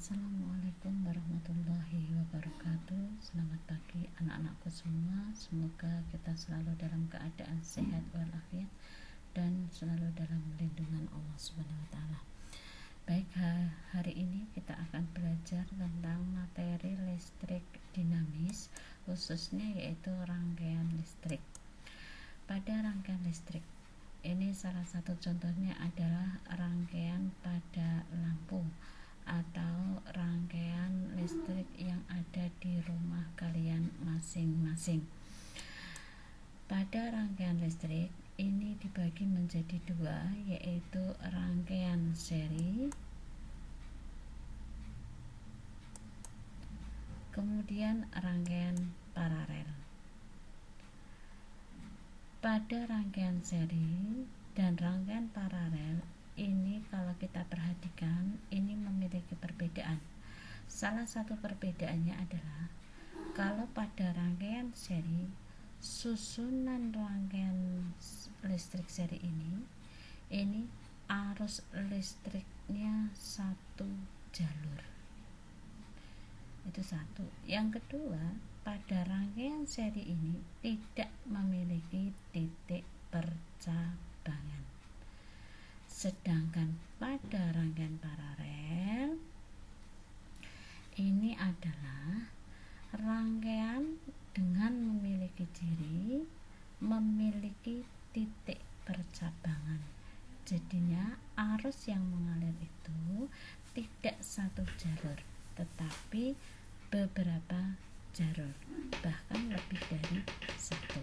Assalamualaikum warahmatullahi wabarakatuh. Selamat pagi anak-anakku semua. Semoga kita selalu dalam keadaan sehat walafiat dan selalu dalam lindungan Allah Subhanahu wa taala. Baik, hari ini kita akan belajar tentang materi listrik dinamis, khususnya yaitu rangkaian listrik. Pada rangkaian listrik ini salah satu contohnya adalah rangkaian pada lampu atau rangkaian listrik yang ada di rumah kalian masing-masing. Pada rangkaian listrik ini dibagi menjadi dua, yaitu rangkaian seri, kemudian rangkaian paralel. Pada rangkaian seri dan rangkaian paralel ini kalau kita perhatikan ini memiliki perbedaan. Salah satu perbedaannya adalah kalau pada rangkaian seri, susunan rangkaian listrik seri ini arus listriknya satu jalur. Itu satu. Yang kedua, pada rangkaian seri ini tidak memiliki titik percabangan. Sedangkan pada rangkaian paralel ini adalah rangkaian dengan memiliki ciri memiliki titik percabangan. Jadinya arus yang mengalir itu tidak satu jalur, tetapi beberapa jalur, bahkan lebih dari satu.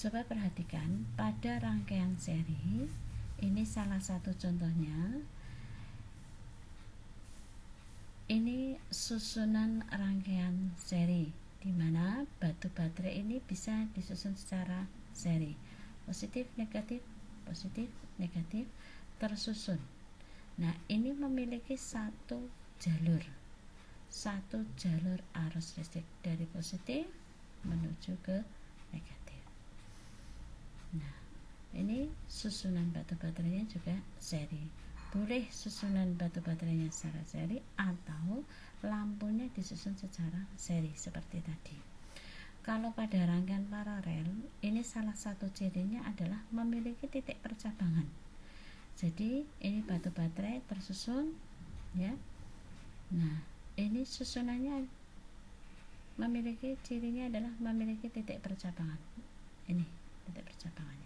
Coba perhatikan pada rangkaian seri, ini salah satu contohnya. Ini susunan rangkaian seri, di mana batu baterai ini bisa disusun secara seri, positif, negatif, tersusun. Nah, ini memiliki satu jalur arus listrik dari positif menuju ke negatif. Nah, ini susunan batu baterainya juga seri. Boleh susunan batu baterainya secara seri atau lampunya disusun secara seri seperti tadi. Kalau pada rangkaian paralel, ini salah satu cirinya adalah memiliki titik percabangan. Jadi, ini batu baterai tersusun ya. Nah, ini susunannya memiliki cirinya adalah memiliki titik percabangan. Ini titik percabangannya.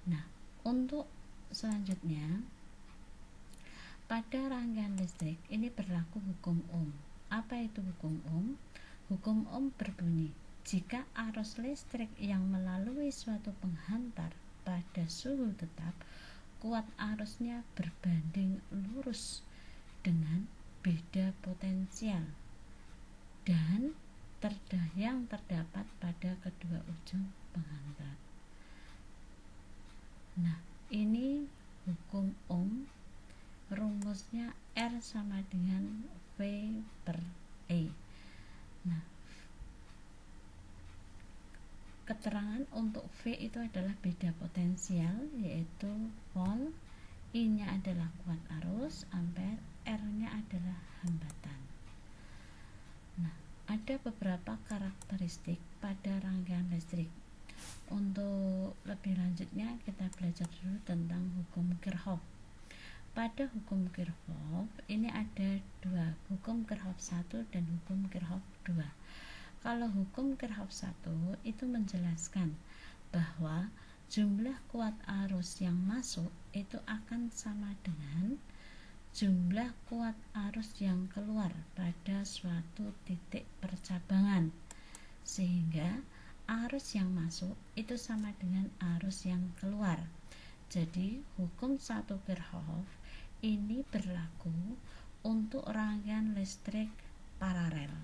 Nah, untuk selanjutnya pada rangkaian listrik ini berlaku hukum Ohm. Apa itu hukum Ohm? Hukum Ohm berbunyi, jika arus listrik yang melalui suatu penghantar pada suhu tetap, kuat arusnya berbanding lurus dengan beda potensial dan yang terdapat pada kedua ujung penghantar. Nah, ini hukum Ohm, rumusnya R sama dengan V per E. Nah, keterangan untuk V itu adalah beda potensial, yaitu volt, I nya adalah kuat arus, ampere, R nya adalah hambatan. Nah, ada beberapa karakteristik pada rangkaian listrik. Untuk lebih lanjutnya kita belajar dulu tentang hukum Kirchhoff. Pada hukum Kirchhoff ini ada dua, hukum Kirchhoff 1 dan hukum Kirchhoff 2. Kalau hukum Kirchhoff 1 itu menjelaskan bahwa jumlah kuat arus yang masuk itu akan sama dengan jumlah kuat arus yang keluar pada suatu titik percabangan, sehingga arus yang masuk itu sama dengan arus yang keluar. Jadi hukum 1 Kirchhoff ini berlaku untuk rangkaian listrik paralel.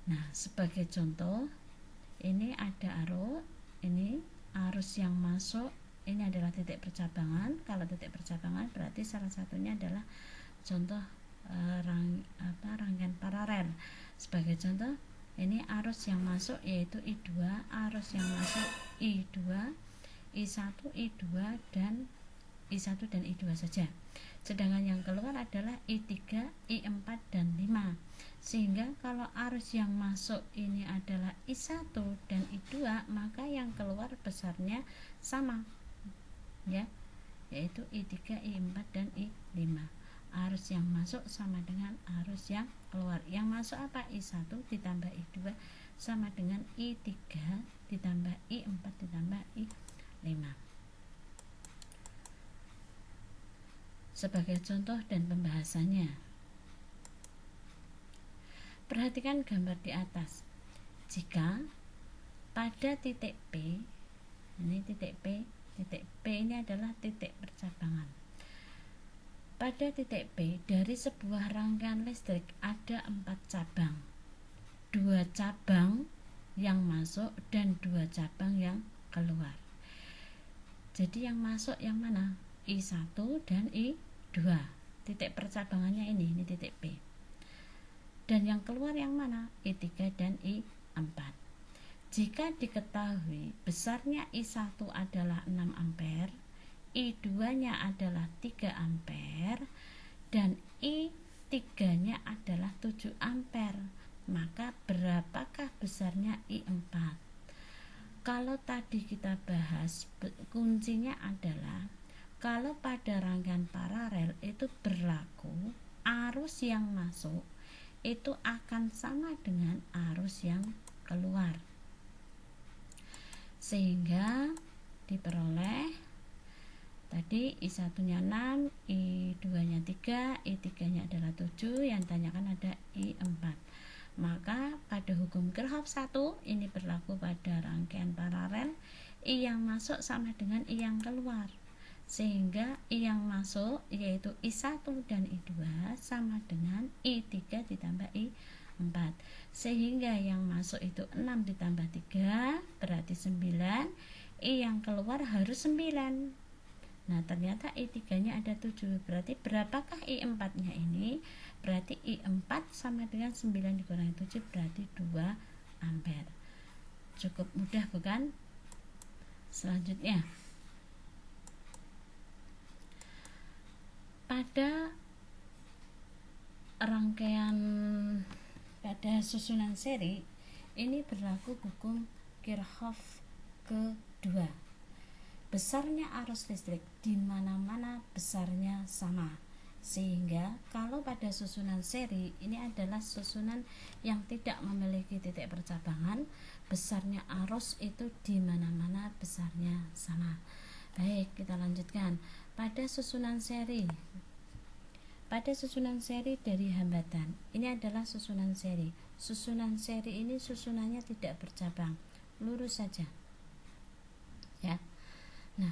Nah, sebagai contoh, ini ada arus yang masuk, ini adalah titik percabangan. Kalau titik percabangan berarti salah satunya adalah contoh rangkaian paralel. Sebagai contoh, ini arus yang masuk yaitu I2, arus yang masuk I2, I1, I2 dan I1 dan I2 saja. Sedangkan yang keluar adalah I3, I4 dan 5. Sehingga kalau arus yang masuk ini adalah I1 dan I2, maka yang keluar besarnya sama, ya, yaitu I3, I4 dan I5. Arus yang masuk sama dengan arus yang keluar. Yang masuk apa? I1 ditambah I2 sama dengan I3 ditambah I4 ditambah I5. Sebagai contoh dan pembahasannya, perhatikan gambar di atas. Jika pada titik P, ini titik P ini adalah titik percabangan. Pada titik P dari sebuah rangkaian listrik ada 4 cabang, 2 cabang yang masuk dan 2 cabang yang keluar. Jadi yang masuk yang mana? I1 dan I2, titik percabangannya ini titik P. Dan yang keluar yang mana? I3 dan I4. Jika diketahui besarnya I1 adalah 6 ampere, I2-nya adalah 3 ampere dan I3-nya adalah 7 ampere, maka berapakah besarnya I4? Kalau tadi kita bahas, kuncinya adalah kalau pada rangkaian paralel itu berlaku arus yang masuk itu akan sama dengan arus yang keluar, sehingga diperoleh tadi I1-nya 6, I2-nya 3, I3-nya adalah 7, yang tanyakan ada I4. Maka pada hukum Kirchhoff 1 ini berlaku pada rangkaian paralel, I yang masuk sama dengan I yang keluar, sehingga I yang masuk yaitu I1 dan I2 sama dengan I3 ditambah I4, sehingga yang masuk itu 6 ditambah 3 berarti 9, I yang keluar harus 9. Nah ternyata I3-nya ada 7, berarti berapakah I4-nya ini? Berarti I4 sama dengan 9 dikurangi 7 berarti 2 ampere. Cukup mudah bukan? Selanjutnya, pada rangkaian pada susunan seri ini berlaku hukum Kirchhoff kedua. Besarnya arus listrik di mana-mana besarnya sama, sehingga kalau pada susunan seri ini adalah susunan yang tidak memiliki titik percabangan, besarnya arus itu di mana-mana besarnya sama. Baik, kita lanjutkan. Pada susunan seri dari hambatan, ini adalah susunan seri. Susunan seri ini susunannya tidak bercabang, lurus saja, ya. Nah,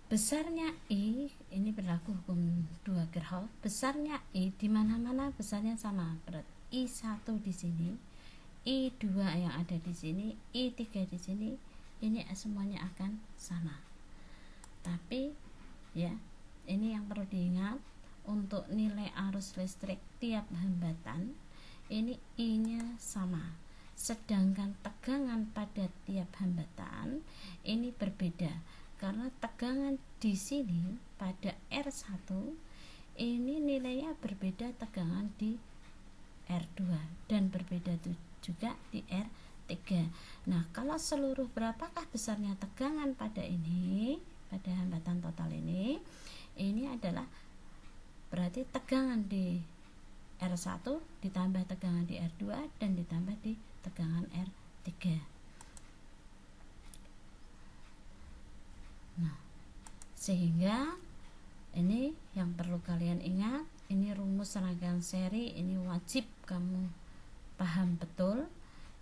besarnya I ini berlaku hukum 2 Kirchhoff. Besarnya I di mana-mana besarnya sama. Berarti I1 di sini, I2 yang ada di sini, I3 di sini, ini semuanya akan sama. Tapi ya, ini yang perlu diingat, untuk nilai arus listrik tiap hambatan ini I-nya sama. Sedangkan tegangan pada tiap hambatan ini berbeda, karena tegangan di sini pada R1 ini nilainya berbeda tegangan di R2 dan berbeda juga di R3. Nah, kalau seluruh berapakah besarnya tegangan pada ini, pada hambatan total ini adalah berarti tegangan di R1 ditambah tegangan di R2 dan ditambah di tegangan R3. Nah, sehingga ini yang perlu kalian ingat, ini rumus rangkaian seri, ini wajib kamu paham betul.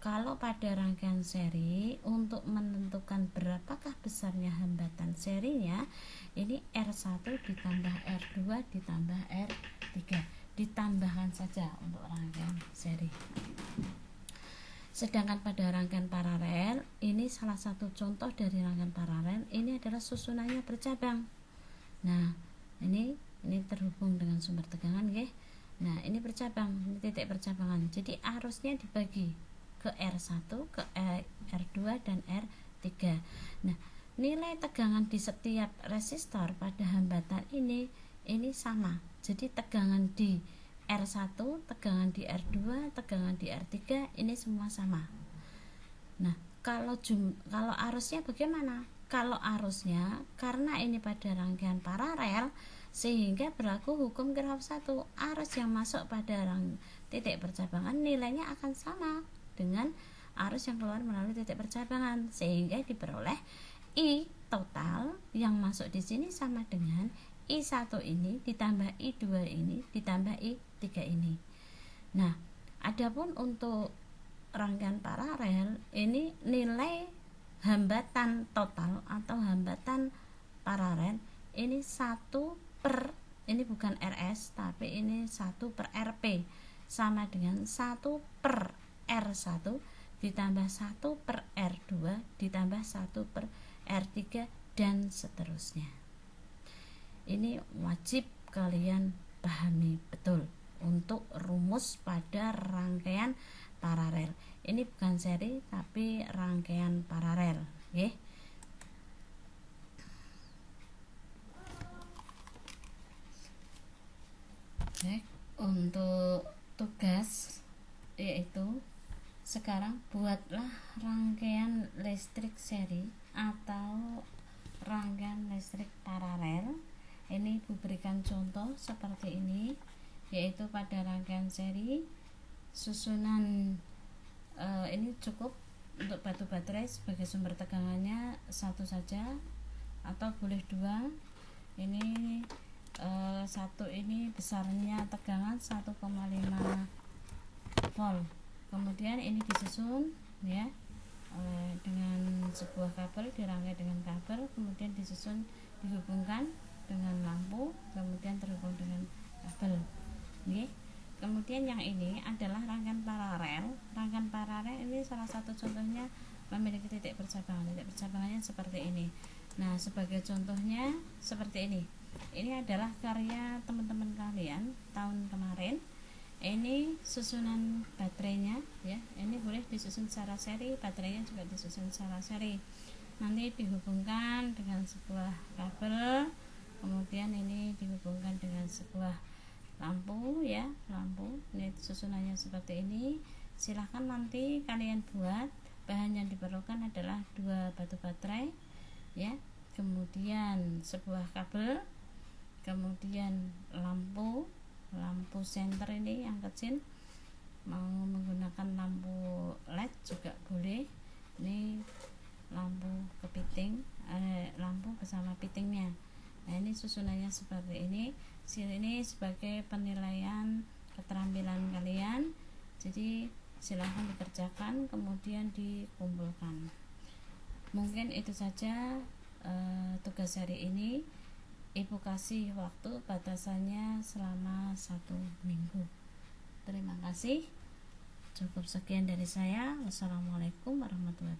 Kalau pada rangkaian seri untuk menentukan berapakah besarnya hambatan serinya, ini R1 ditambah R2 ditambah R3, ditambahkan saja untuk rangkaian seri. Sedangkan pada rangkaian paralel, ini salah satu contoh dari rangkaian paralel, ini adalah susunannya bercabang. Nah, ini terhubung dengan sumber tegangan, ya. Nah, ini bercabang, ini titik percabangan. Jadi arusnya dibagi ke R1, ke R2 dan R3. Nah, nilai tegangan di setiap resistor pada hambatan ini sama. Jadi tegangan di R1, tegangan di R2, tegangan di R3 ini semua sama. Nah, kalau arusnya bagaimana? Kalau arusnya, karena ini pada rangkaian paralel, sehingga berlaku hukum Kirchhoff 1. Arus yang masuk pada titik percabangan nilainya akan sama dengan arus yang keluar melalui titik percabangan, sehingga diperoleh I total yang masuk di sini sama dengan I1 ini ditambah I2 ini ditambah I3 ini. Nah, adapun untuk rangkaian paralel ini nilai hambatan total atau hambatan paralel ini 1 per, ini bukan RS tapi ini 1 per RP sama dengan 1 per R1 ditambah 1 per R2 ditambah 1 per R3 dan seterusnya. Ini wajib kalian pahami betul untuk rumus pada rangkaian paralel. Ini bukan seri tapi rangkaian paralel, okay? Baik, untuk tugas yaitu sekarang buatlah rangkaian listrik seri atau rangkaian listrik paralel. Ini diberikan contoh seperti ini, yaitu pada rangkaian seri susunan ini cukup untuk batu baterai sebagai sumber tegangannya satu saja atau boleh dua. Ini satu ini besarnya tegangan 1,5 volt. Kemudian ini disusun ya dengan sebuah kabel, dirangkai dengan kabel, kemudian disusun dihubungkan dengan lampu, kemudian terhubung dengan kabel. Oke. Kemudian yang ini adalah rangkaian paralel. Rangkaian paralel ini salah satu contohnya memiliki titik percabangan. Titik percabangannya seperti ini. Nah, sebagai contohnya seperti ini. Ini adalah karya teman-teman kalian tahun kemarin. Ini susunan baterainya ya. Ini boleh disusun secara seri, baterainya juga disusun secara seri. Nanti dihubungkan dengan sebuah kabel. Kemudian ini dihubungkan dengan sebuah lampu ya, lampu. Ini susunannya seperti ini. Silahkan nanti kalian buat. Bahan yang diperlukan adalah 2 batu baterai ya, kemudian sebuah kabel, kemudian lampu senter ini yang kecil. Mau menggunakan lampu LED juga boleh. Ini lampu kepiting, lampu bersama pitingnya. Nah, ini susunannya seperti ini. Ini sebagai penilaian keterampilan kalian. Jadi silahkan dikerjakan kemudian dikumpulkan. Mungkin itu saja tugas hari ini. Ibu kasih waktu batasannya selama 1 minggu. Terima kasih. Cukup sekian dari saya. Wassalamualaikum warahmatullahi wabarakatuh.